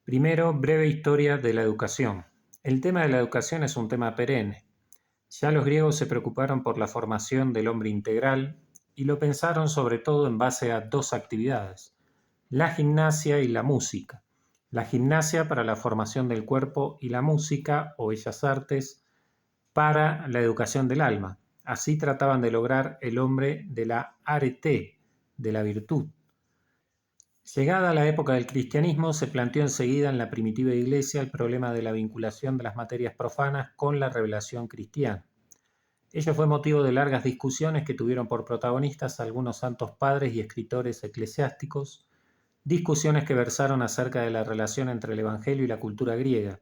Primero, breve historia de la educación. El tema de la educación es un tema perenne. Ya los griegos se preocuparon por la formación del hombre integral y lo pensaron sobre todo en base a dos actividades, la gimnasia y la música. La gimnasia para la formación del cuerpo y la música o bellas artes para la educación del alma. Así trataban de lograr el hombre de la arete, de la virtud. Llegada la época del cristianismo, se planteó enseguida en la primitiva iglesia el problema de la vinculación de las materias profanas con la revelación cristiana. Ello fue motivo de largas discusiones que tuvieron por protagonistas algunos santos padres y escritores eclesiásticos, discusiones que versaron acerca de la relación entre el Evangelio y la cultura griega,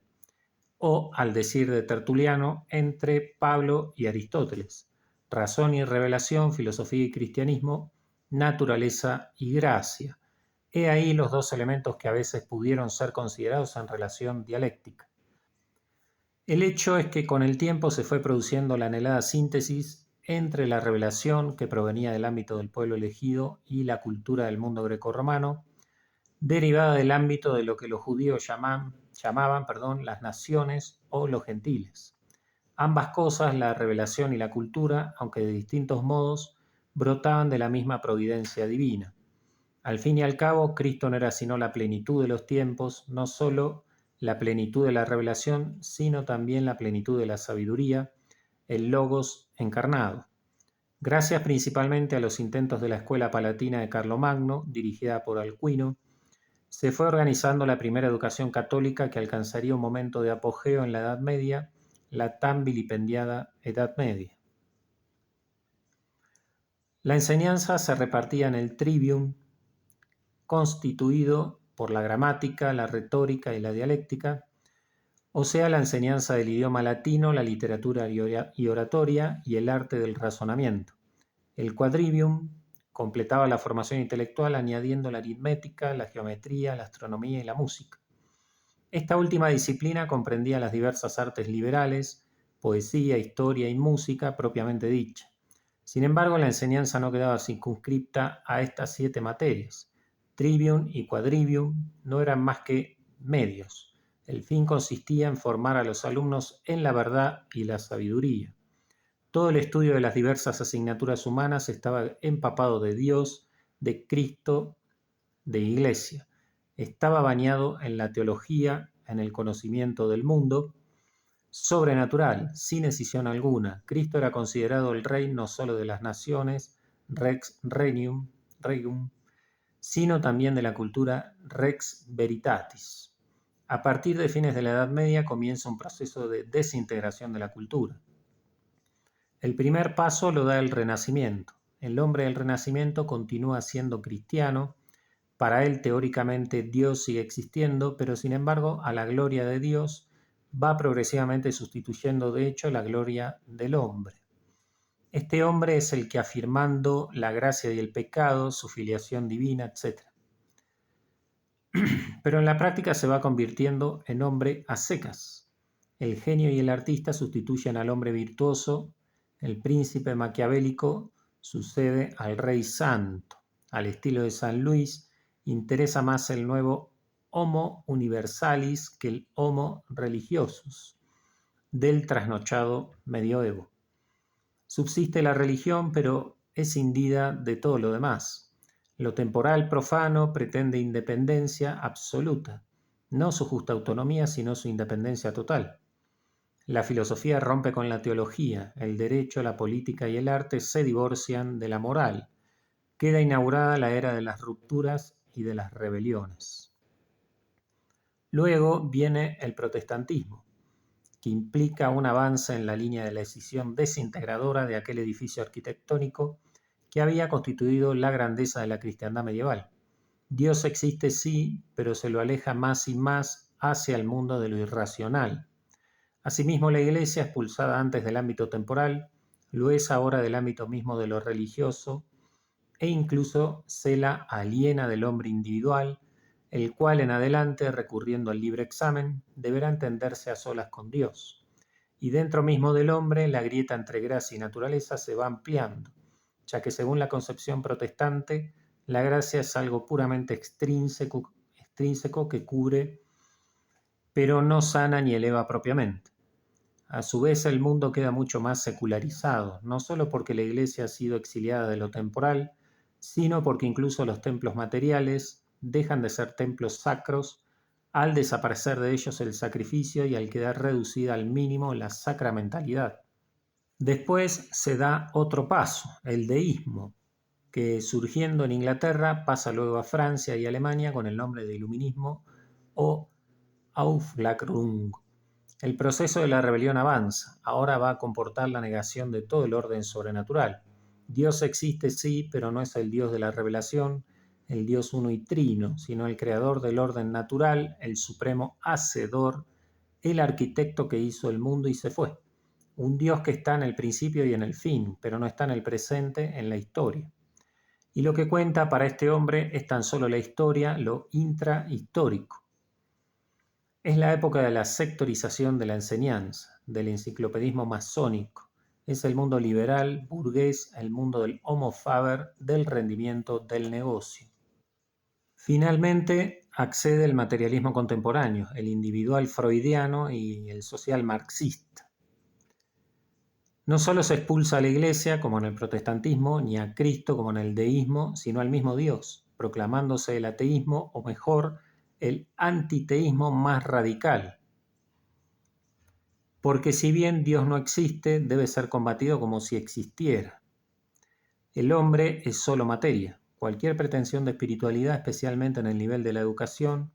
o, al decir de Tertuliano, entre Pablo y Aristóteles, razón y revelación, filosofía y cristianismo, naturaleza y gracia. He ahí los dos elementos que a veces pudieron ser considerados en relación dialéctica. El hecho es que con el tiempo se fue produciendo la anhelada síntesis entre la revelación que provenía del ámbito del pueblo elegido y la cultura del mundo grecorromano, derivada del ámbito de lo que los judíos llamaban las naciones o los gentiles. Ambas cosas, la revelación y la cultura, aunque de distintos modos, brotaban de la misma providencia divina. Al fin y al cabo, Cristo no era sino la plenitud de los tiempos, no solo la plenitud de la revelación, sino también la plenitud de la sabiduría, el Logos encarnado. Gracias principalmente a los intentos de la escuela palatina de Carlomagno, dirigida por Alcuino, se fue organizando la primera educación católica que alcanzaría un momento de apogeo en la Edad Media, la tan vilipendiada Edad Media. La enseñanza se repartía en el trivium, constituido por la gramática, la retórica y la dialéctica, o sea, la enseñanza del idioma latino, la literatura y oratoria y el arte del razonamiento. El quadrivium completaba la formación intelectual añadiendo la aritmética, la geometría, la astronomía y la música. Esta última disciplina comprendía las diversas artes liberales, poesía, historia y música propiamente dicha. Sin embargo, la enseñanza no quedaba circunscripta a estas 7 materias. Trivium y quadrivium no eran más que medios. El fin consistía en formar a los alumnos en la verdad y la sabiduría. Todo el estudio de las diversas asignaturas humanas estaba empapado de Dios, de Cristo, de Iglesia. Estaba bañado en la teología, en el conocimiento del mundo, sobrenatural, sin escisión alguna. Cristo era considerado el rey no solo de las naciones, rex regum, sino también de la cultura rex veritatis. A partir de fines de la Edad Media comienza un proceso de desintegración de la cultura. El primer paso lo da el Renacimiento. El hombre del Renacimiento continúa siendo cristiano. Para él, teóricamente, Dios sigue existiendo, pero sin embargo, a la gloria de Dios va progresivamente sustituyendo, de hecho, la gloria del hombre. Este hombre es el que, afirmando la gracia y el pecado, su filiación divina, etc. Pero en la práctica se va convirtiendo en hombre a secas. El genio y el artista sustituyen al hombre virtuoso, el príncipe maquiavélico sucede al rey santo. Al estilo de San Luis, interesa más el nuevo homo universalis que el homo religiosus del trasnochado medioevo. Subsiste la religión, pero es cindida de todo lo demás. Lo temporal profano pretende independencia absoluta, no su justa autonomía, sino su independencia total. La filosofía rompe con la teología, el derecho, la política y el arte se divorcian de la moral. Queda inaugurada la era de las rupturas y de las rebeliones. Luego viene el protestantismo, que implica un avance en la línea de la escisión desintegradora de aquel edificio arquitectónico que había constituido la grandeza de la cristiandad medieval. Dios existe sí, pero se lo aleja más y más hacia el mundo de lo irracional. Asimismo, la Iglesia, expulsada antes del ámbito temporal, lo es ahora del ámbito mismo de lo religioso e incluso se la aliena del hombre individual, el cual en adelante, recurriendo al libre examen, deberá entenderse a solas con Dios. Y dentro mismo del hombre, la grieta entre gracia y naturaleza se va ampliando, ya que según la concepción protestante, la gracia es algo puramente extrínseco que cubre pero no sana ni eleva propiamente. A su vez, el mundo queda mucho más secularizado, no solo porque la Iglesia ha sido exiliada de lo temporal, sino porque incluso los templos materiales dejan de ser templos sacros al desaparecer de ellos el sacrificio y al quedar reducida al mínimo la sacramentalidad. Después se da otro paso, el deísmo, que surgiendo en Inglaterra pasa luego a Francia y Alemania con el nombre de Iluminismo o Aufklärung. El proceso de la rebelión avanza, ahora va a comportar la negación de todo el orden sobrenatural. Dios existe, sí, pero no es el Dios de la revelación, el Dios uno y trino, sino el creador del orden natural, el supremo hacedor, el arquitecto que hizo el mundo y se fue. Un Dios que está en el principio y en el fin, pero no está en el presente, en la historia. Y lo que cuenta para este hombre es tan solo la historia, lo intrahistórico. Es la época de la sectorización de la enseñanza, del enciclopedismo masónico. Es el mundo liberal, burgués, el mundo del homo faber, del rendimiento, del negocio. Finalmente, accede el materialismo contemporáneo, el individual freudiano y el social marxista. No solo se expulsa a la Iglesia, como en el protestantismo, ni a Cristo, como en el deísmo, sino al mismo Dios, proclamándose el ateísmo, o mejor, el antiteísmo más radical. Porque si bien Dios no existe, debe ser combatido como si existiera. El hombre es solo materia. Cualquier pretensión de espiritualidad, especialmente en el nivel de la educación,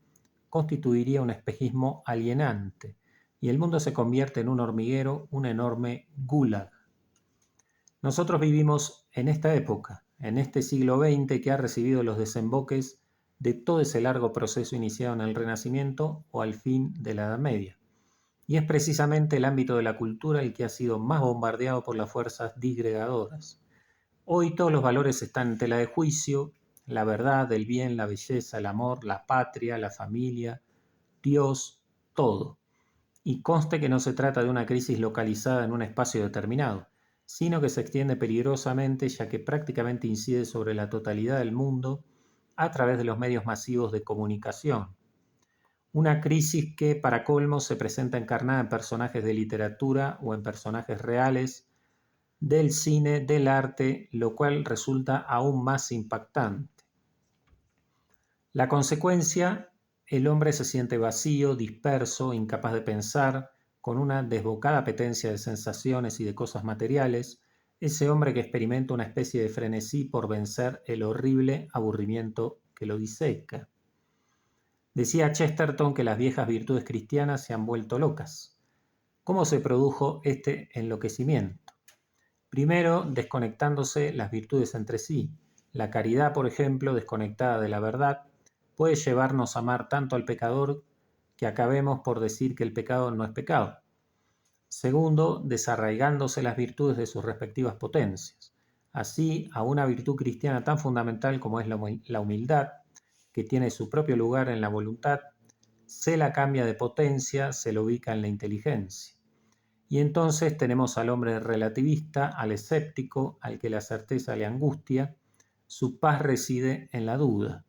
constituiría un espejismo alienante, y el mundo se convierte en un hormiguero, un enorme gulag. Nosotros vivimos en esta época, en este siglo XX que ha recibido los desemboques de todo ese largo proceso iniciado en el Renacimiento o al fin de la Edad Media. Y es precisamente el ámbito de la cultura el que ha sido más bombardeado por las fuerzas disgregadoras. Hoy todos los valores están en tela de juicio, la verdad, el bien, la belleza, el amor, la patria, la familia, Dios, todo. Y conste que no se trata de una crisis localizada en un espacio determinado, sino que se extiende peligrosamente ya que prácticamente incide sobre la totalidad del mundo a través de los medios masivos de comunicación. Una crisis que, para colmo, se presenta encarnada en personajes de literatura o en personajes reales del cine, del arte, lo cual resulta aún más impactante. La consecuencia, el hombre se siente vacío, disperso, incapaz de pensar, con una desbocada apetencia de sensaciones y de cosas materiales, ese hombre que experimenta una especie de frenesí por vencer el horrible aburrimiento que lo diseca. Decía Chesterton que las viejas virtudes cristianas se han vuelto locas. ¿Cómo se produjo este enloquecimiento? Primero, desconectándose las virtudes entre sí. La caridad, por ejemplo, desconectada de la verdad, puede llevarnos a amar tanto al pecador que acabemos por decir que el pecado no es pecado. Segundo, desarraigándose las virtudes de sus respectivas potencias. Así, a una virtud cristiana tan fundamental como es la humildad, que tiene su propio lugar en la voluntad, se la cambia de potencia, se la ubica en la inteligencia. Y entonces tenemos al hombre relativista, al escéptico, al que la certeza le angustia, su paz reside en la duda.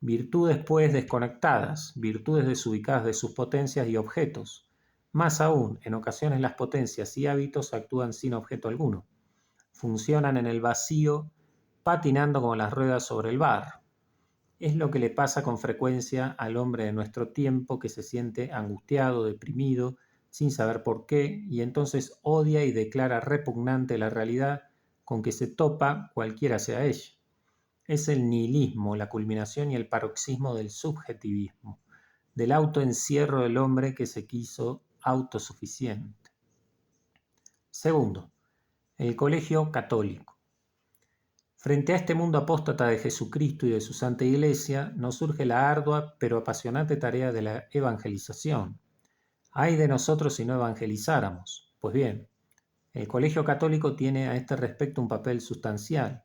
Virtudes pues desconectadas, virtudes desubicadas de sus potencias y objetos. Más aún, en ocasiones las potencias y hábitos actúan sin objeto alguno. Funcionan en el vacío, patinando como las ruedas sobre el barro. Es lo que le pasa con frecuencia al hombre de nuestro tiempo que se siente angustiado, deprimido, sin saber por qué, y entonces odia y declara repugnante la realidad con que se topa, cualquiera sea ella. Es el nihilismo, la culminación y el paroxismo del subjetivismo, del autoencierro del hombre que se quiso autosuficiente. Segundo, el colegio católico. Frente a este mundo apóstata de Jesucristo y de su Santa Iglesia, nos surge la ardua pero apasionante tarea de la evangelización. Ay de nosotros si no evangelizáramos. Pues bien, el Colegio Católico tiene a este respecto un papel sustancial.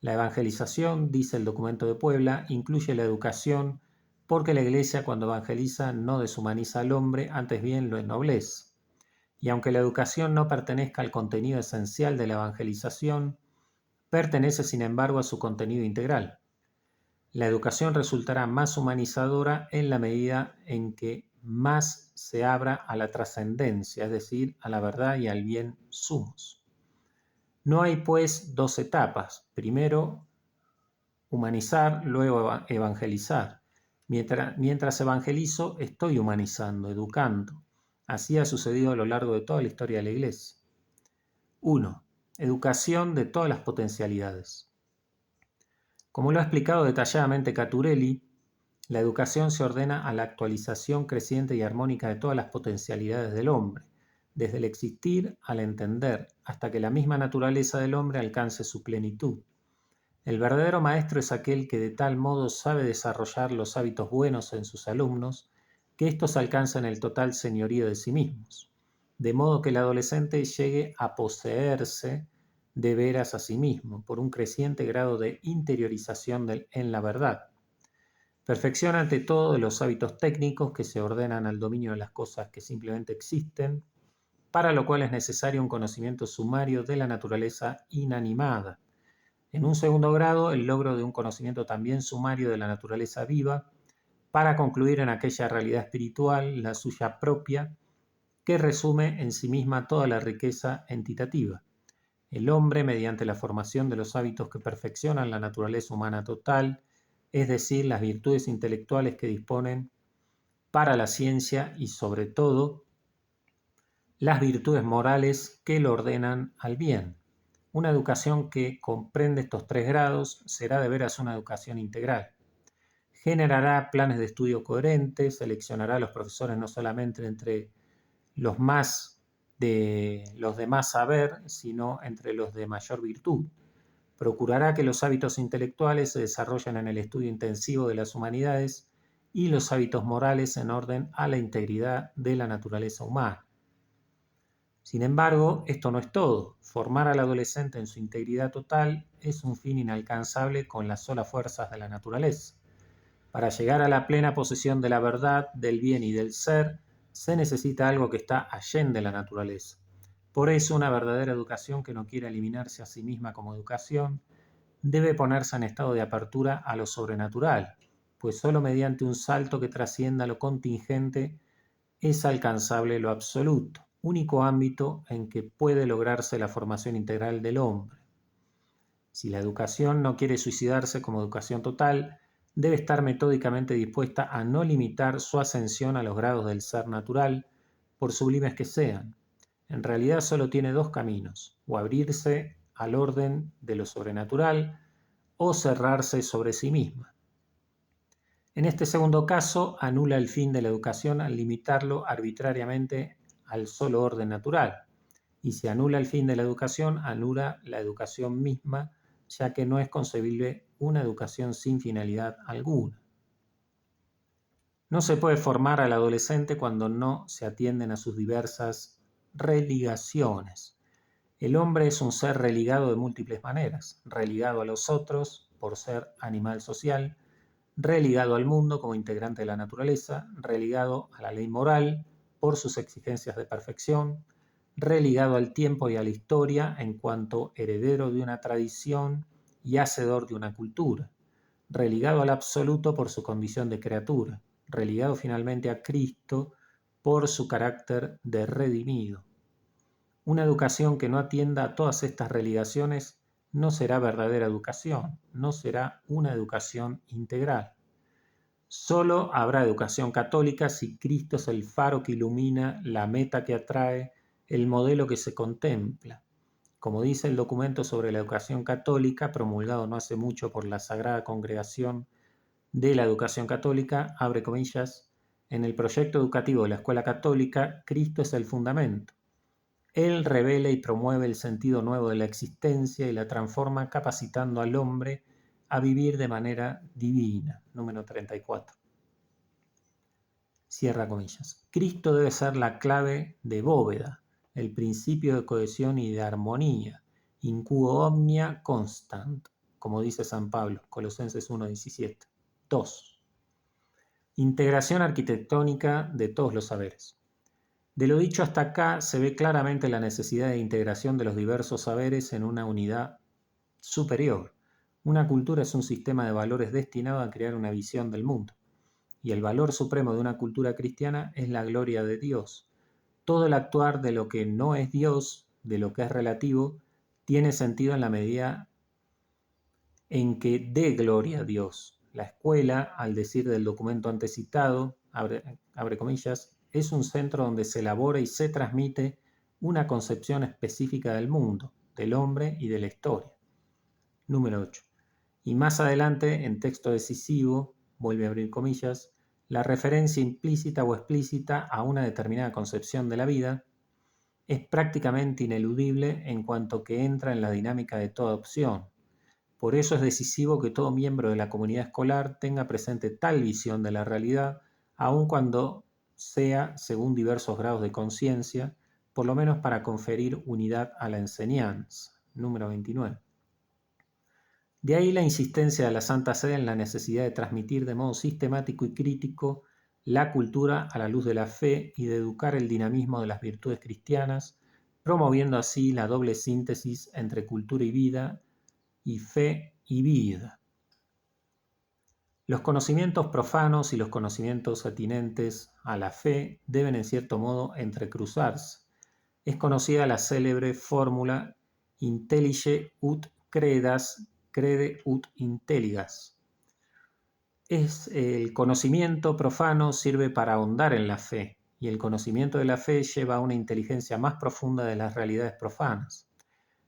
La evangelización, dice el documento de Puebla, incluye la educación porque la Iglesia cuando evangeliza no deshumaniza al hombre, antes bien lo ennoblece. Y aunque la educación no pertenezca al contenido esencial de la evangelización, pertenece sin embargo a su contenido integral. La educación resultará más humanizadora en la medida en que más se abra a la trascendencia, es decir, a la verdad y al bien sumos. No hay, pues, dos etapas. Primero, humanizar, luego evangelizar. Mientras evangelizo, estoy humanizando, educando. Así ha sucedido a lo largo de toda la historia de la Iglesia. 1. Educación de todas las potencialidades. Como lo ha explicado detalladamente Caturelli, la educación se ordena a la actualización creciente y armónica de todas las potencialidades del hombre, desde el existir al entender, hasta que la misma naturaleza del hombre alcance su plenitud. El verdadero maestro es aquel que de tal modo sabe desarrollar los hábitos buenos en sus alumnos, que éstos alcanzan el total señorío de sí mismos, de modo que el adolescente llegue a poseerse de veras a sí mismo, por un creciente grado de interiorización en la verdad. Perfección ante todo de los hábitos técnicos que se ordenan al dominio de las cosas que simplemente existen, para lo cual es necesario un conocimiento sumario de la naturaleza inanimada. En un segundo grado, el logro de un conocimiento también sumario de la naturaleza viva, para concluir en aquella realidad espiritual, la suya propia, que resume en sí misma toda la riqueza entitativa. El hombre, mediante la formación de los hábitos que perfeccionan la naturaleza humana total, es decir, las virtudes intelectuales que disponen para la ciencia y, sobre todo, las virtudes morales que lo ordenan al bien. Una educación que comprende estos tres grados será de veras una educación integral. Generará planes de estudio coherentes, seleccionará a los profesores no solamente entre los de más saber, sino entre los de mayor virtud. Procurará que los hábitos intelectuales se desarrollen en el estudio intensivo de las humanidades y los hábitos morales en orden a la integridad de la naturaleza humana. Sin embargo, esto no es todo. Formar al adolescente en su integridad total es un fin inalcanzable con las solas fuerzas de la naturaleza. Para llegar a la plena posesión de la verdad, del bien y del ser, se necesita algo que está allende la naturaleza. Por eso, una verdadera educación que no quiera eliminarse a sí misma como educación, debe ponerse en estado de apertura a lo sobrenatural, pues solo mediante un salto que trascienda lo contingente es alcanzable lo absoluto, único ámbito en que puede lograrse la formación integral del hombre. Si la educación no quiere suicidarse como educación total, debe estar metódicamente dispuesta a no limitar su ascensión a los grados del ser natural, por sublimes que sean. En realidad solo tiene dos caminos, o abrirse al orden de lo sobrenatural, o cerrarse sobre sí misma. En este segundo caso, anula el fin de la educación al limitarlo arbitrariamente al solo orden natural. Y si anula el fin de la educación, anula la educación misma, ya que no es concebible una educación sin finalidad alguna. No se puede formar al adolescente cuando no se atienden a sus diversas religaciones. El hombre es un ser religado de múltiples maneras, religado a los otros por ser animal social, religado al mundo como integrante de la naturaleza, religado a la ley moral por sus exigencias de perfección, religado al tiempo y a la historia en cuanto heredero de una tradición y hacedor de una cultura, religado al absoluto por su condición de criatura, religado finalmente a Cristo por su carácter de redimido. Una educación que no atienda a todas estas religaciones no será verdadera educación, no será una educación integral. Solo habrá educación católica si Cristo es el faro que ilumina, la meta que atrae, el modelo que se contempla. Como dice el documento sobre la educación católica, promulgado no hace mucho por la Sagrada Congregación de la Educación Católica, abre comillas, en el proyecto educativo de la Escuela Católica, Cristo es el fundamento. Él revela y promueve el sentido nuevo de la existencia y la transforma capacitando al hombre a vivir de manera divina. Número 34. Cierra comillas. Cristo debe ser la clave de bóveda, el principio de cohesión y de armonía, in quo omnia constant, como dice San Pablo, Colosenses 1:17. 2. Integración arquitectónica de todos los saberes. De lo dicho hasta acá se ve claramente la necesidad de integración de los diversos saberes en una unidad superior. Una cultura es un sistema de valores destinado a crear una visión del mundo. y el valor supremo de una cultura cristiana es la gloria de Dios. Todo el actuar de lo que no es Dios, de lo que es relativo, tiene sentido en la medida en que dé gloria a Dios. La escuela, al decir del documento antes citado, abre comillas, es un centro donde se elabora y se transmite una concepción específica del mundo, del hombre y de la historia. Número 8. Y más adelante, en texto decisivo, vuelve a abrir comillas, la referencia implícita o explícita a una determinada concepción de la vida es prácticamente ineludible en cuanto que entra en la dinámica de toda opción. Por eso es decisivo que todo miembro de la comunidad escolar tenga presente tal visión de la realidad, aun cuando sea según diversos grados de conciencia, por lo menos para conferir unidad a la enseñanza. Número 29. De ahí la insistencia de la Santa Sede en la necesidad de transmitir de modo sistemático y crítico la cultura a la luz de la fe y de educar el dinamismo de las virtudes cristianas, promoviendo así la doble síntesis entre cultura y vida y fe y vida. Los conocimientos profanos y los conocimientos atinentes a la fe deben en cierto modo entrecruzarse. Es conocida la célebre fórmula intellige ut credas, crede ut intelligas. El conocimiento profano sirve para ahondar en la fe, y el conocimiento de la fe lleva a una inteligencia más profunda de las realidades profanas.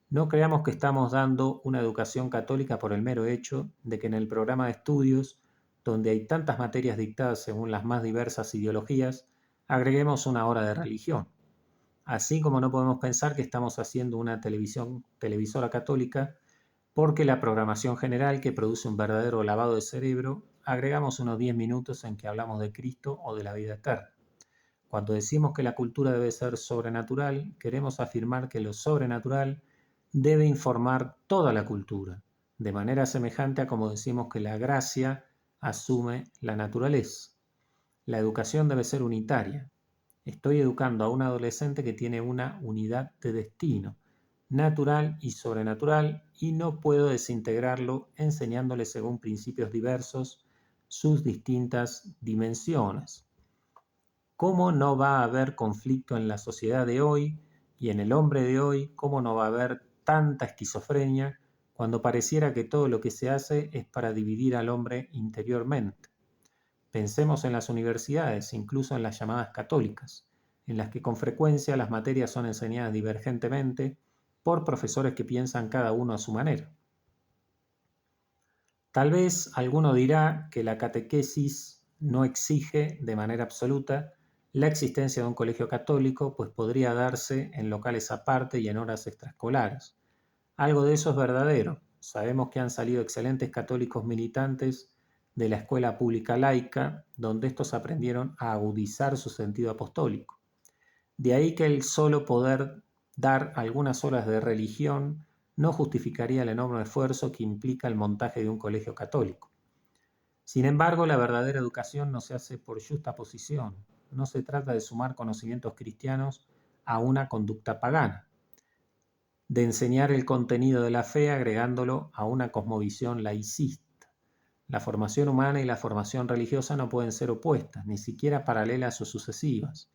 No creamos que estamos dando una educación católica por el mero hecho de que en el programa de estudios, donde hay tantas materias dictadas según las más diversas ideologías, agreguemos una hora de religión. Así como no podemos pensar que estamos haciendo una televisora católica porque la programación general que produce un verdadero lavado de cerebro, agregamos unos 10 minutos en que hablamos de Cristo o de la vida eterna. Cuando decimos que la cultura debe ser sobrenatural, queremos afirmar que lo sobrenatural debe informar toda la cultura, de manera semejante a como decimos que la gracia asume la naturaleza. La educación debe ser unitaria. Estoy educando a un adolescente que tiene una unidad de destino, natural y sobrenatural, y no puedo desintegrarlo enseñándole según principios diversos sus distintas dimensiones. ¿Cómo no va a haber conflicto en la sociedad de hoy y en el hombre de hoy? ¿Cómo no va a haber tanta esquizofrenia cuando pareciera que todo lo que se hace es para dividir al hombre interiormente? Pensemos en las universidades, incluso en las llamadas católicas, en las que con frecuencia las materias son enseñadas divergentemente por profesores que piensan cada uno a su manera. Tal vez alguno dirá que la catequesis no exige de manera absoluta la existencia de un colegio católico, pues podría darse en locales aparte y en horas extraescolares. Algo de eso es verdadero. Sabemos que han salido excelentes católicos militantes de la escuela pública laica, donde estos aprendieron a agudizar su sentido apostólico. De ahí que el solo poder dar algunas horas de religión no justificaría el enorme esfuerzo que implica el montaje de un colegio católico. Sin embargo, la verdadera educación no se hace por justaposición. No se trata de sumar conocimientos cristianos a una conducta pagana, de enseñar el contenido de la fe agregándolo a una cosmovisión laicista. La formación humana y la formación religiosa no pueden ser opuestas, ni siquiera paralelas o sucesivas.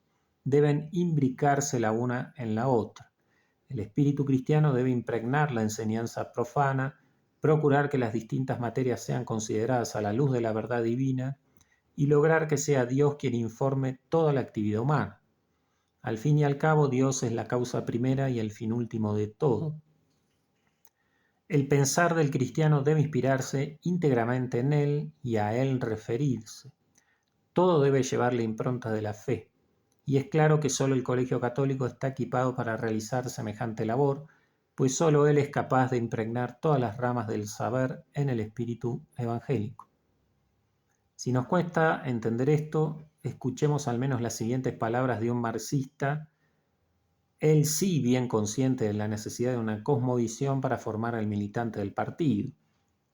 Deben imbricarse la una en la otra. El espíritu cristiano debe impregnar la enseñanza profana, procurar que las distintas materias sean consideradas a la luz de la verdad divina y lograr que sea Dios quien informe toda la actividad humana. Al fin y al cabo, Dios es la causa primera y el fin último de todo. El pensar del cristiano debe inspirarse íntegramente en él y a él referirse. Todo debe llevar la impronta de la fe. Y es claro que solo el Colegio Católico está equipado para realizar semejante labor, pues solo él es capaz de impregnar todas las ramas del saber en el espíritu evangélico. Si nos cuesta entender esto, escuchemos al menos las siguientes palabras de un marxista, él sí bien consciente de la necesidad de una cosmovisión para formar al militante del partido.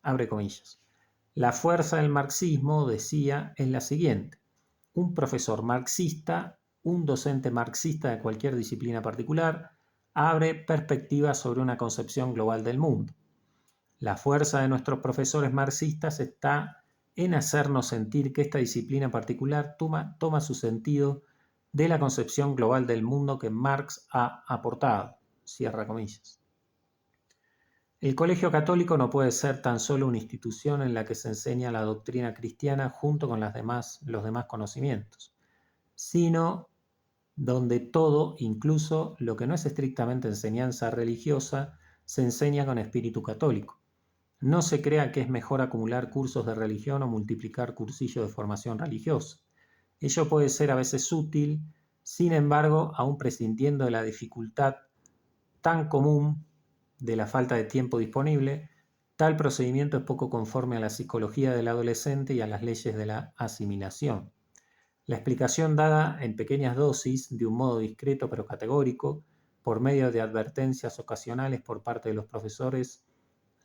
Abre comillas. La fuerza del marxismo, decía, es la siguiente. Un profesor marxista, un docente marxista de cualquier disciplina particular, abre perspectivas sobre una concepción global del mundo. La fuerza de nuestros profesores marxistas está en hacernos sentir que esta disciplina particular toma su sentido de la concepción global del mundo que Marx ha aportado. Cierra comillas. El Colegio Católico no puede ser tan solo una institución en la que se enseña la doctrina cristiana junto con los demás conocimientos, sino donde todo, incluso lo que no es estrictamente enseñanza religiosa, se enseña con espíritu católico. No se crea que es mejor acumular cursos de religión o multiplicar cursillos de formación religiosa. Ello puede ser a veces útil, sin embargo, aún prescindiendo de la dificultad tan común de la falta de tiempo disponible, tal procedimiento es poco conforme a la psicología del adolescente y a las leyes de la asimilación. La explicación dada en pequeñas dosis, de un modo discreto pero categórico, por medio de advertencias ocasionales por parte de los profesores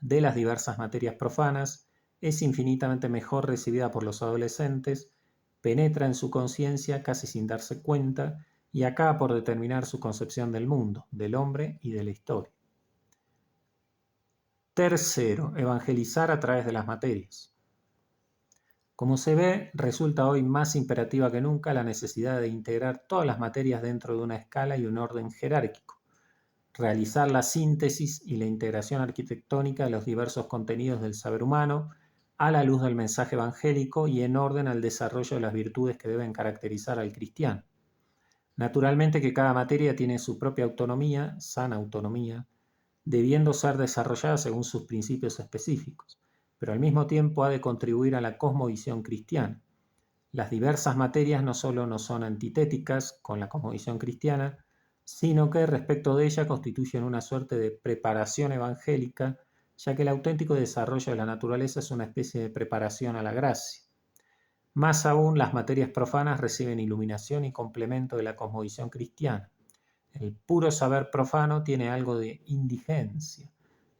de las diversas materias profanas, es infinitamente mejor recibida por los adolescentes, penetra en su conciencia casi sin darse cuenta y acaba por determinar su concepción del mundo, del hombre y de la historia. Tercero, evangelizar a través de las materias. Como se ve, resulta hoy más imperativa que nunca la necesidad de integrar todas las materias dentro de una escala y un orden jerárquico, realizar la síntesis y la integración arquitectónica de los diversos contenidos del saber humano a la luz del mensaje evangélico y en orden al desarrollo de las virtudes que deben caracterizar al cristiano. Naturalmente que cada materia tiene su propia autonomía, sana autonomía, debiendo ser desarrollada según sus principios específicos, pero al mismo tiempo ha de contribuir a la cosmovisión cristiana. Las diversas materias no solo no son antitéticas con la cosmovisión cristiana, sino que respecto de ella constituyen una suerte de preparación evangélica, ya que el auténtico desarrollo de la naturaleza es una especie de preparación a la gracia. Más aún, las materias profanas reciben iluminación y complemento de la cosmovisión cristiana. El puro saber profano tiene algo de indigencia.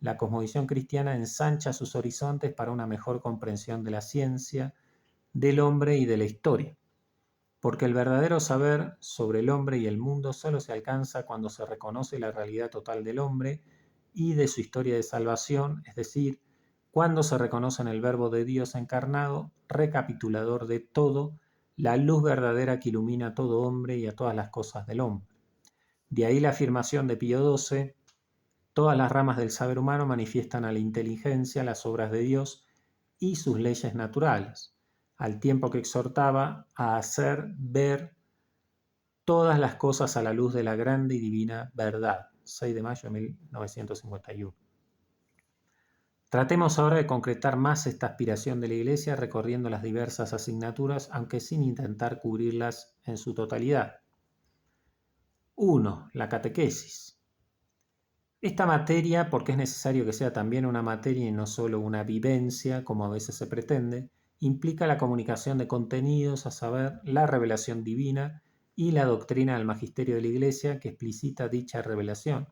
La cosmovisión cristiana ensancha sus horizontes para una mejor comprensión de la ciencia, del hombre y de la historia. Porque el verdadero saber sobre el hombre y el mundo solo se alcanza cuando se reconoce la realidad total del hombre y de su historia de salvación, es decir, cuando se reconoce en el Verbo de Dios encarnado, recapitulador de todo, la luz verdadera que ilumina a todo hombre y a todas las cosas del hombre. De ahí la afirmación de Pío XII: todas las ramas del saber humano manifiestan a la inteligencia las obras de Dios y sus leyes naturales, al tiempo que exhortaba a hacer ver todas las cosas a la luz de la grande y divina verdad. 6 de mayo de 1951. Tratemos ahora de concretar más esta aspiración de la Iglesia recorriendo las diversas asignaturas, aunque sin intentar cubrirlas en su totalidad. 1. La catequesis. Esta materia, porque es necesario que sea también una materia y no solo una vivencia, como a veces se pretende, implica la comunicación de contenidos, a saber, la revelación divina y la doctrina del magisterio de la Iglesia que explicita dicha revelación.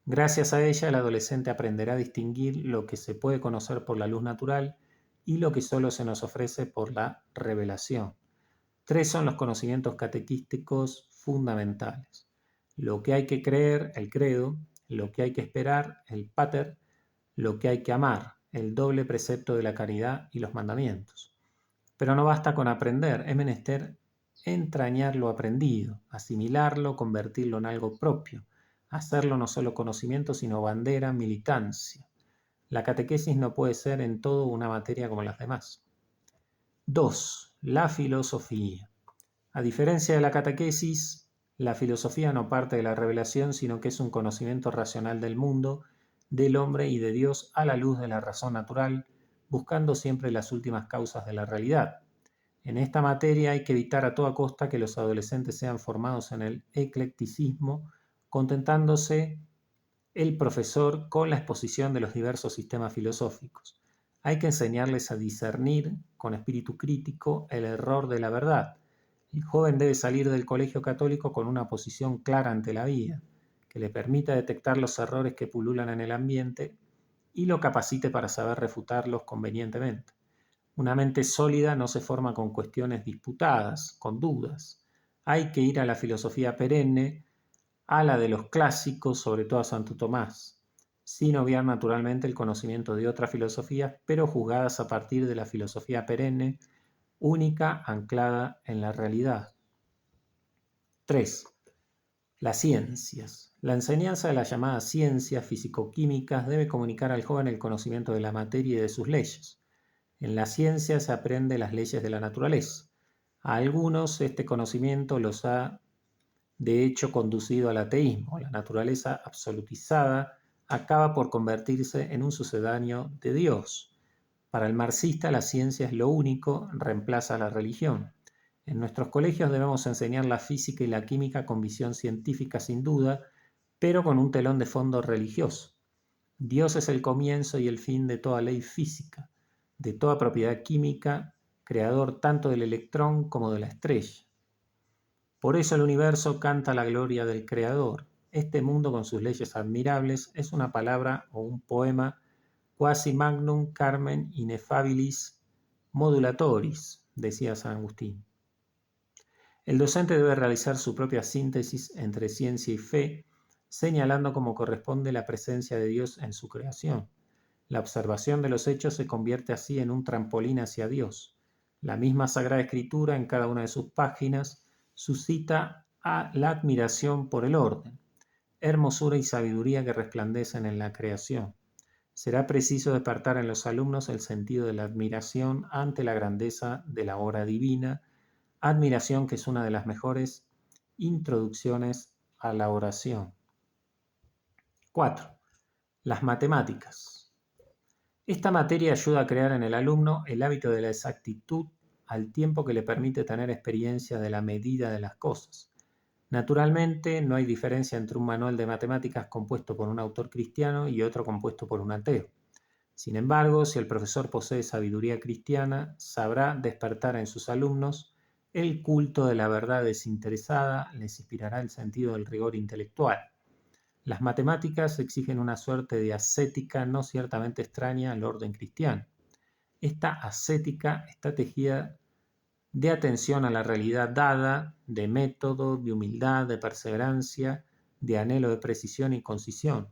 Gracias a ella, el adolescente aprenderá a distinguir lo que se puede conocer por la luz natural y lo que solo se nos ofrece por la revelación. 3 son los conocimientos catequísticos fundamentales: lo que hay que creer, el credo; lo que hay que esperar, el pater; lo que hay que amar, el doble precepto de la caridad y los mandamientos. Pero no basta con aprender, es menester entrañar lo aprendido, asimilarlo, convertirlo en algo propio, hacerlo no solo conocimiento, sino bandera, militancia. La catequesis no puede ser en todo una materia como las demás. 2. La filosofía. A diferencia de la catequesis, la filosofía no parte de la revelación, sino que es un conocimiento racional del mundo, del hombre y de Dios a la luz de la razón natural, buscando siempre las últimas causas de la realidad. En esta materia hay que evitar a toda costa que los adolescentes sean formados en el eclecticismo, contentándose el profesor con la exposición de los diversos sistemas filosóficos. Hay que enseñarles a discernir con espíritu crítico el error de la verdad. El joven debe salir del colegio católico con una posición clara ante la vida, que le permita detectar los errores que pululan en el ambiente y lo capacite para saber refutarlos convenientemente. Una mente sólida no se forma con cuestiones disputadas, con dudas. Hay que ir a la filosofía perenne, a la de los clásicos, sobre todo a Santo Tomás. sin obviar naturalmente el conocimiento de otras filosofías, pero juzgadas a partir de la filosofía perenne, única, anclada en la realidad. 3. Las ciencias. La enseñanza de las llamadas ciencias físico-químicas debe comunicar al joven el conocimiento de la materia y de sus leyes. En la ciencia se aprende las leyes de la naturaleza. A algunos este conocimiento los ha de hecho conducido al ateísmo. La naturaleza absolutizada acaba por convertirse en un sucedáneo de Dios. Para el marxista la ciencia es lo único, reemplaza a la religión. En nuestros colegios debemos enseñar la física y la química con visión científica sin duda, pero con un telón de fondo religioso. Dios es el comienzo y el fin de toda ley física, de toda propiedad química, creador tanto del electrón como de la estrella. Por eso el universo canta la gloria del Creador. Este mundo con sus leyes admirables es una palabra o un poema quasi magnum carmen ineffabilis modulatoris, decía San Agustín. El docente debe realizar su propia síntesis entre ciencia y fe, señalando cómo corresponde la presencia de Dios en su creación. La observación de los hechos se convierte así en un trampolín hacia Dios. La misma Sagrada Escritura, en cada una de sus páginas, suscita a la admiración por el orden, hermosura y sabiduría que resplandecen en la creación. Será preciso despertar en los alumnos el sentido de la admiración ante la grandeza de la obra divina, admiración que es una de las mejores introducciones a la oración. 4. Las matemáticas. Esta materia ayuda a crear en el alumno el hábito de la exactitud al tiempo que le permite tener experiencia de la medida de las cosas. Naturalmente, no hay diferencia entre un manual de matemáticas compuesto por un autor cristiano y otro compuesto por un ateo. Sin embargo, si el profesor posee sabiduría cristiana, sabrá despertar en sus alumnos el culto de la verdad desinteresada, les inspirará el sentido del rigor intelectual. Las matemáticas exigen una suerte de ascética no ciertamente extraña al orden cristiano. Esta ascética está tejida de atención a la realidad dada, de método, de humildad, de perseverancia, de anhelo de precisión y concisión.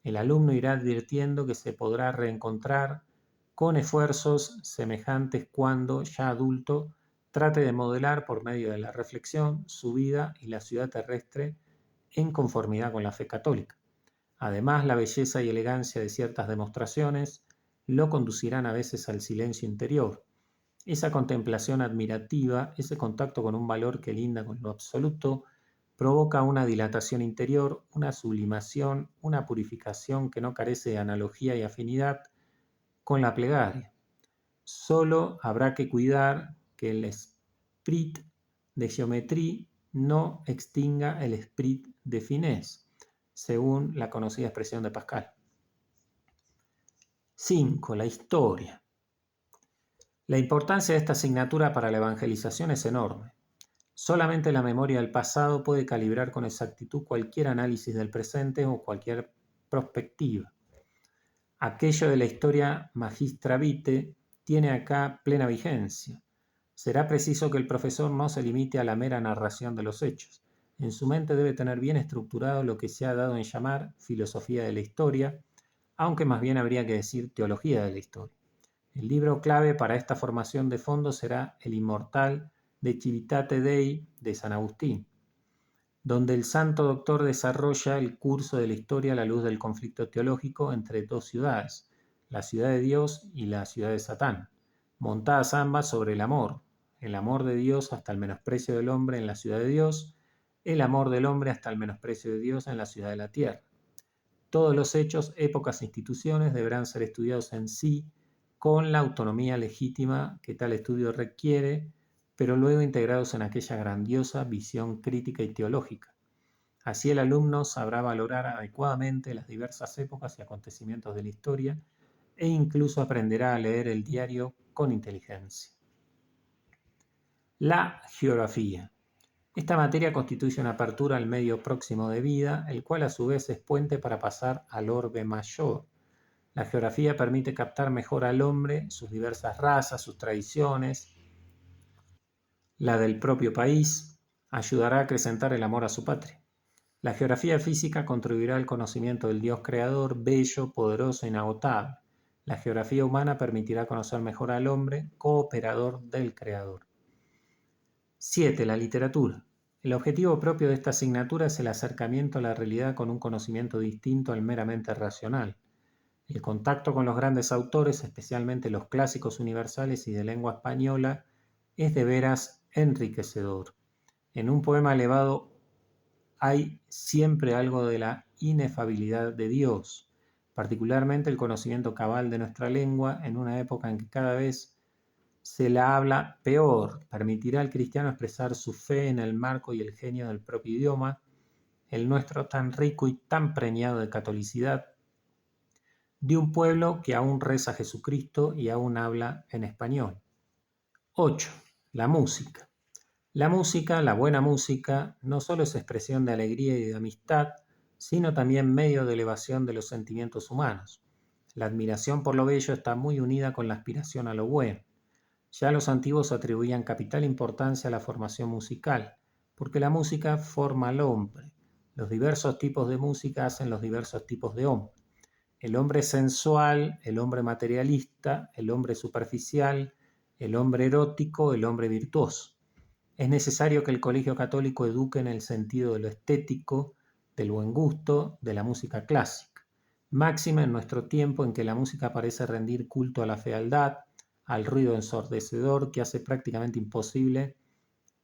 El alumno irá advirtiendo que se podrá reencontrar con esfuerzos semejantes cuando, ya adulto, trate de modelar por medio de la reflexión su vida y la ciudad terrestre en conformidad con la fe católica. Además, la belleza y elegancia de ciertas demostraciones lo conducirán a veces al silencio interior. Esa contemplación admirativa, ese contacto con un valor que linda con lo absoluto, provoca una dilatación interior, una sublimación, una purificación que no carece de analogía y afinidad con la plegaria. Solo habrá que cuidar que el esprit de geometría no extinga el esprit de finesse, según la conocida expresión de Pascal. 5. La historia. La importancia de esta asignatura para la evangelización es enorme. Solamente la memoria del pasado puede calibrar con exactitud cualquier análisis del presente o cualquier prospectiva. Aquello de la historia magistra vitae tiene acá plena vigencia. Será preciso que el profesor no se limite a la mera narración de los hechos. En su mente debe tener bien estructurado lo que se ha dado en llamar filosofía de la historia, aunque más bien habría que decir teología de la historia. El libro clave para esta formación de fondo será El Inmortal de Civitate Dei de San Agustín, donde el santo doctor desarrolla el curso de la historia a la luz del conflicto teológico entre dos ciudades, la ciudad de Dios y la ciudad de Satán, montadas ambas sobre el amor de Dios hasta el menosprecio del hombre en la ciudad de Dios, el amor del hombre hasta el menosprecio de Dios en la ciudad de la tierra. Todos los hechos, épocas e instituciones deberán ser estudiados en sí con la autonomía legítima que tal estudio requiere, pero luego integrados en aquella grandiosa visión crítica y teológica. Así el alumno sabrá valorar adecuadamente las diversas épocas y acontecimientos de la historia e incluso aprenderá a leer el diario con inteligencia. La geografía. Esta materia constituye una apertura al medio próximo de vida, el cual a su vez es puente para pasar al orbe mayor. La geografía permite captar mejor al hombre, sus diversas razas, sus tradiciones, la del propio país, ayudará a acrecentar el amor a su patria. La geografía física contribuirá al conocimiento del Dios creador, bello, poderoso e inagotable. La geografía humana permitirá conocer mejor al hombre, cooperador del creador. 7. La literatura. El objetivo propio de esta asignatura es el acercamiento a la realidad con un conocimiento distinto al meramente racional. El contacto con los grandes autores, especialmente los clásicos universales y de lengua española, es de veras enriquecedor. En un poema elevado hay siempre algo de la inefabilidad de Dios, particularmente el conocimiento cabal de nuestra lengua en una época en que cada vez se la habla peor. Permitirá al cristiano expresar su fe en el marco y el genio del propio idioma, el nuestro tan rico y tan preñado de catolicidad, de un pueblo que aún reza a Jesucristo y aún habla en español. 8. La música. La música, la buena música, no solo es expresión de alegría y de amistad, sino también medio de elevación de los sentimientos humanos. La admiración por lo bello está muy unida con la aspiración a lo bueno. Ya los antiguos atribuían capital importancia a la formación musical, porque la música forma al hombre. Los diversos tipos de música hacen los diversos tipos de hombre. El hombre sensual, el hombre materialista, el hombre superficial, el hombre erótico, el hombre virtuoso. Es necesario que el Colegio Católico eduque en el sentido de lo estético, del buen gusto, de la música clásica. Máxima en nuestro tiempo en que la música parece rendir culto a la fealdad, al ruido ensordecedor que hace prácticamente imposible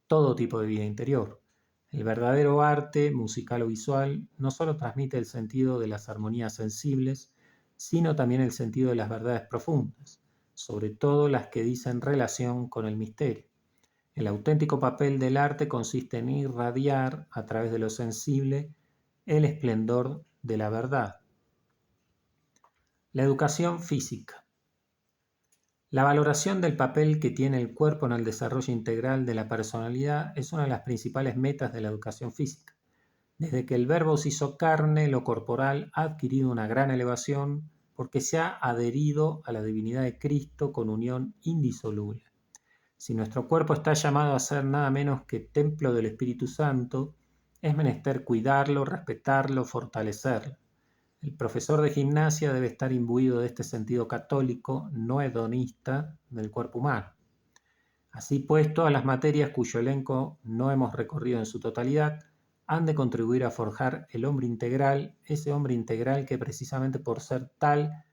todo tipo de vida interior. El verdadero arte, musical o visual, no solo transmite el sentido de las armonías sensibles, sino también el sentido de las verdades profundas, sobre todo las que dicen relación con el misterio. El auténtico papel del arte consiste en irradiar, a través de lo sensible, el esplendor de la verdad. La educación física. La valoración del papel que tiene el cuerpo en el desarrollo integral de la personalidad es una de las principales metas de la educación física. Desde que el Verbo se hizo carne, lo corporal ha adquirido una gran elevación porque se ha adherido a la divinidad de Cristo con unión indisoluble. Si nuestro cuerpo está llamado a ser nada menos que templo del Espíritu Santo, es menester cuidarlo, respetarlo, fortalecerlo. El profesor de gimnasia debe estar imbuido de este sentido católico, no hedonista, del cuerpo humano. Así pues, todas las materias cuyo elenco no hemos recorrido en su totalidad han de contribuir a forjar el hombre integral, ese hombre integral que precisamente por ser tal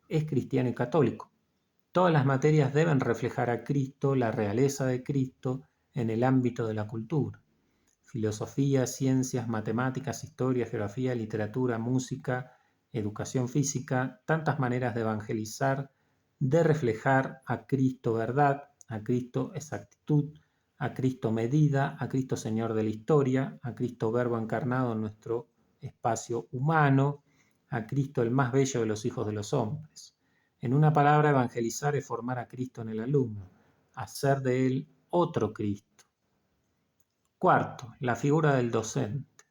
es cristiano y católico. Todas las materias deben reflejar a Cristo, la realeza de Cristo, en el ámbito de la cultura. Filosofía, ciencias, matemáticas, historia, geografía, literatura, música, educación física, tantas maneras de evangelizar, de reflejar a Cristo verdad, a Cristo exactitud, a Cristo medida, a Cristo Señor de la historia, a Cristo Verbo encarnado en nuestro espacio humano, a Cristo el más bello de los hijos de los hombres. En una palabra, evangelizar es formar a Cristo en el alumno, hacer de él otro Cristo. Cuarto, la figura del docente.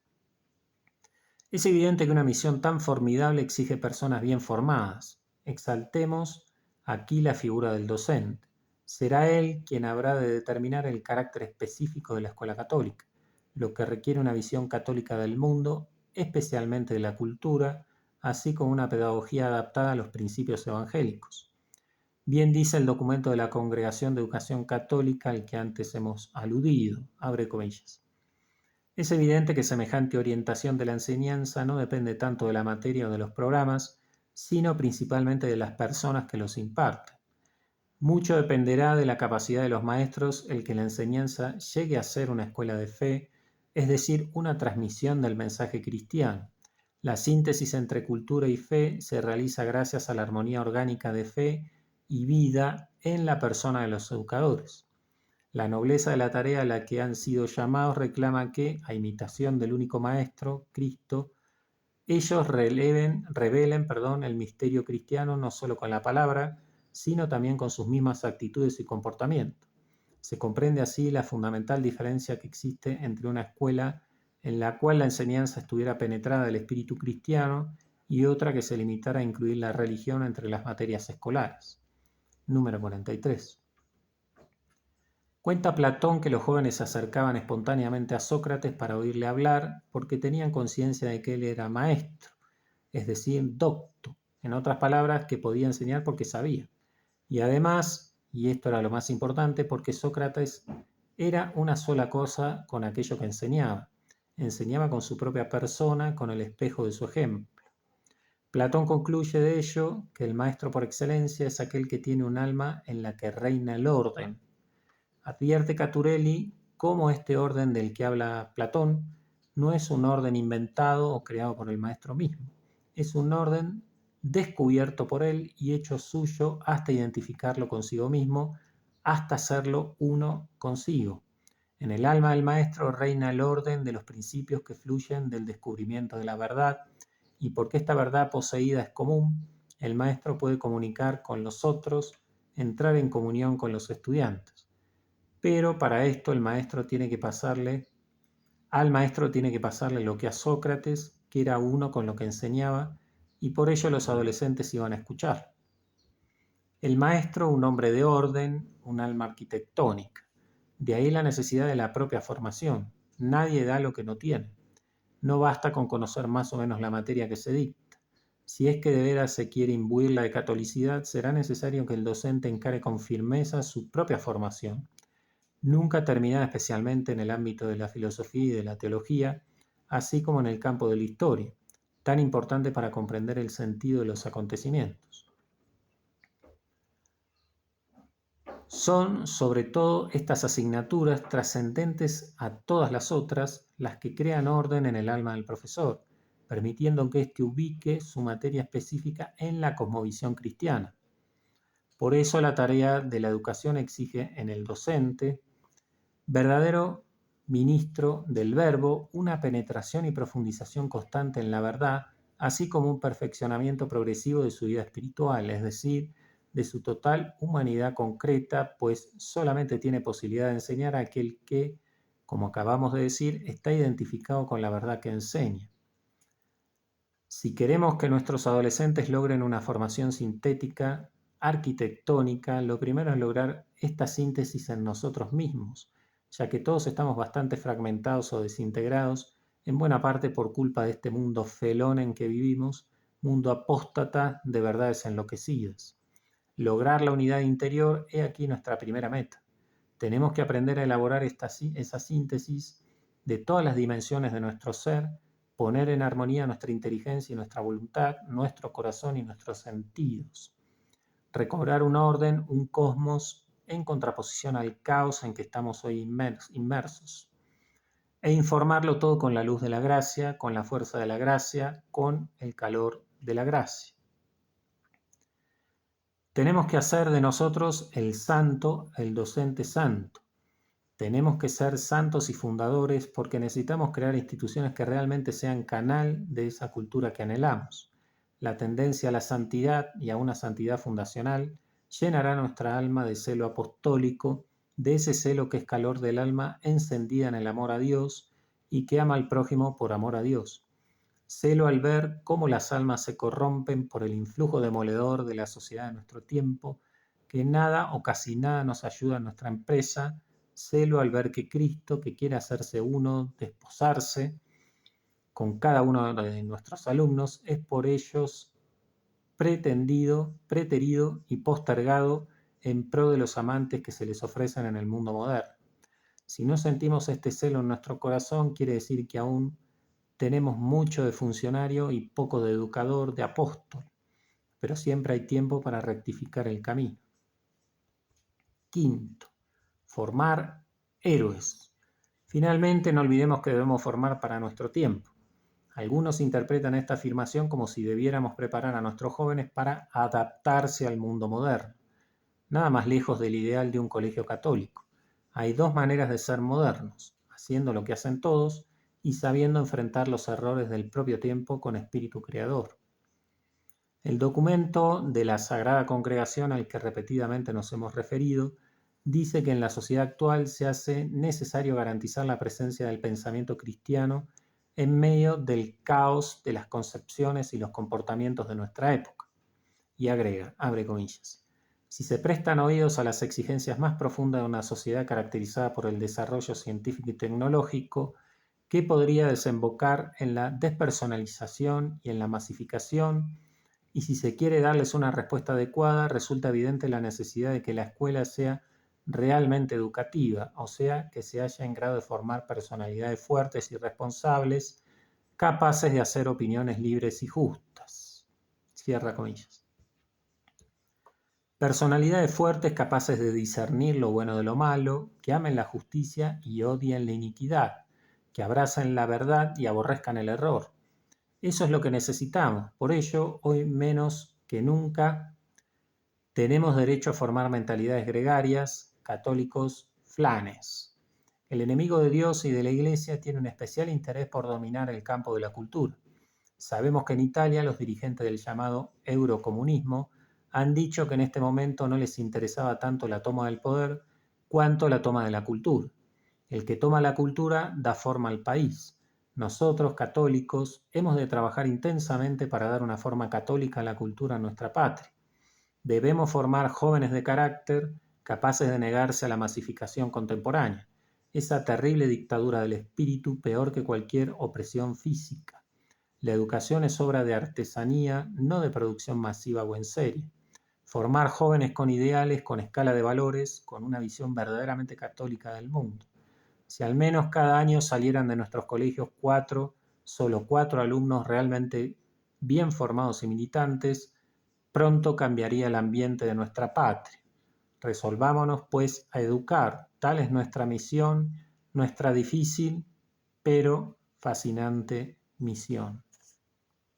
Es evidente que una misión tan formidable exige personas bien formadas. Exaltemos aquí la figura del docente. Será él quien habrá de determinar el carácter específico de la escuela católica, lo que requiere una visión católica del mundo, especialmente de la cultura, así como una pedagogía adaptada a los principios evangélicos. Bien dice el documento de la Congregación de Educación Católica al que antes hemos aludido, abre comillas. Es evidente que semejante orientación de la enseñanza no depende tanto de la materia o de los programas, sino principalmente de las personas que los imparten. Mucho dependerá de la capacidad de los maestros el que la enseñanza llegue a ser una escuela de fe, es decir, una transmisión del mensaje cristiano. La síntesis entre cultura y fe se realiza gracias a la armonía orgánica de fe y vida en la persona de los educadores. La nobleza de la tarea a la que han sido llamados reclama que, a imitación del único Maestro, Cristo, ellos revelen el misterio cristiano no solo con la palabra, sino también con sus mismas actitudes y comportamientos. Se comprende así la fundamental diferencia que existe entre una escuela en la cual la enseñanza estuviera penetrada del espíritu cristiano y otra que se limitara a incluir la religión entre las materias escolares. Número 43. Cuenta Platón que los jóvenes se acercaban espontáneamente a Sócrates para oírle hablar porque tenían conciencia de que él era maestro, es decir, docto, en otras palabras, que podía enseñar porque sabía. Y además, y esto era lo más importante, porque Sócrates era una sola cosa con aquello que enseñaba. Enseñaba con su propia persona, con el espejo de su ejemplo. Platón concluye de ello que el maestro por excelencia es aquel que tiene un alma en la que reina el orden. Advierte Caturelli cómo este orden del que habla Platón no es un orden inventado o creado por el maestro mismo, es un orden descubierto por él y hecho suyo hasta identificarlo consigo mismo, hasta hacerlo uno consigo. En el alma del maestro reina el orden de los principios que fluyen del descubrimiento de la verdad, y porque esta verdad poseída es común, el maestro puede comunicar con los otros, entrar en comunión con los estudiantes. Pero para esto al maestro tiene que pasarle lo que a Sócrates, que era uno con lo que enseñaba, y por ello los adolescentes iban a escuchar. El maestro, un hombre de orden, un alma arquitectónica. De ahí la necesidad de la propia formación. Nadie da lo que no tiene. No basta con conocer más o menos la materia que se dicta. Si es que de veras se quiere imbuirla de catolicidad, será necesario que el docente encare con firmeza su propia formación, nunca terminada, especialmente en el ámbito de la filosofía y de la teología, así como en el campo de la historia, tan importante para comprender el sentido de los acontecimientos. Son, sobre todo, estas asignaturas trascendentes a todas las otras las que crean orden en el alma del profesor, permitiendo que éste ubique su materia específica en la cosmovisión cristiana. Por eso la tarea de la educación exige en el docente, verdadero ministro del verbo, una penetración y profundización constante en la verdad, así como un perfeccionamiento progresivo de su vida espiritual, es decir, de su total humanidad concreta, pues solamente tiene posibilidad de enseñar a aquel que, como acabamos de decir, está identificado con la verdad que enseña. Si queremos que nuestros adolescentes logren una formación sintética, arquitectónica, lo primero es lograr esta síntesis en nosotros mismos, ya que todos estamos bastante fragmentados o desintegrados, en buena parte por culpa de este mundo felón en que vivimos, mundo apóstata de verdades enloquecidas. Lograr la unidad interior es aquí nuestra primera meta. Tenemos que aprender a elaborar esa síntesis de todas las dimensiones de nuestro ser, poner en armonía nuestra inteligencia y nuestra voluntad, nuestro corazón y nuestros sentidos. Recobrar un orden, un cosmos en contraposición al caos en que estamos hoy inmersos. E informarlo todo con la luz de la gracia, con la fuerza de la gracia, con el calor de la gracia. Tenemos que hacer de nosotros el santo, el docente santo. Tenemos que ser santos y fundadores porque necesitamos crear instituciones que realmente sean canal de esa cultura que anhelamos. La tendencia a la santidad y a una santidad fundacional llenará nuestra alma de celo apostólico, de ese celo que es calor del alma encendida en el amor a Dios y que ama al prójimo por amor a Dios. Celo al ver cómo las almas se corrompen por el influjo demoledor de la sociedad de nuestro tiempo, que nada o casi nada nos ayuda en nuestra empresa. Celo al ver que Cristo, que quiere hacerse uno, desposarse con cada uno de nuestros alumnos, es por ellos preterido y postergado en pro de los amantes que se les ofrecen en el mundo moderno. Si no sentimos este celo en nuestro corazón, quiere decir que aún tenemos mucho de funcionario y poco de educador, de apóstol, pero siempre hay tiempo para rectificar el camino. Quinto, formar héroes. Finalmente, no olvidemos que debemos formar para nuestro tiempo. Algunos interpretan esta afirmación como si debiéramos preparar a nuestros jóvenes para adaptarse al mundo moderno. Nada más lejos del ideal de un colegio católico. Hay dos maneras de ser modernos, haciendo lo que hacen todos y sabiendo enfrentar los errores del propio tiempo con espíritu creador. El documento de la Sagrada Congregación al que repetidamente nos hemos referido dice que en la sociedad actual se hace necesario garantizar la presencia del pensamiento cristiano en medio del caos de las concepciones y los comportamientos de nuestra época. Y agrega, abre comillas, Si se prestan oídos a las exigencias más profundas de una sociedad caracterizada por el desarrollo científico y tecnológico, ¿qué podría desembocar en la despersonalización y en la masificación? Y si se quiere darles una respuesta adecuada, resulta evidente la necesidad de que la escuela sea realmente educativa, o sea, que se haya en grado de formar personalidades fuertes y responsables, capaces de hacer opiniones libres y justas. Cierra comillas. Personalidades fuertes capaces de discernir lo bueno de lo malo, que amen la justicia y odien la iniquidad, que abracen la verdad y aborrezcan el error. Eso es lo que necesitamos. Por ello, hoy menos que nunca tenemos derecho a formar mentalidades gregarias, católicos, flanes. El enemigo de Dios y de la Iglesia tiene un especial interés por dominar el campo de la cultura. Sabemos que en Italia los dirigentes del llamado eurocomunismo han dicho que en este momento no les interesaba tanto la toma del poder cuanto la toma de la cultura. El que toma la cultura da forma al país. Nosotros, católicos, hemos de trabajar intensamente para dar una forma católica a la cultura en nuestra patria. Debemos formar jóvenes de carácter capaces de negarse a la masificación contemporánea, esa terrible dictadura del espíritu peor que cualquier opresión física. La educación es obra de artesanía, no de producción masiva o en serie. Formar jóvenes con ideales, con escala de valores, con una visión verdaderamente católica del mundo. Si al menos cada año salieran de nuestros colegios solo 4 alumnos realmente bien formados y militantes, pronto cambiaría el ambiente de nuestra patria. Resolvámonos, pues, a educar. Tal es nuestra misión, nuestra difícil pero fascinante misión.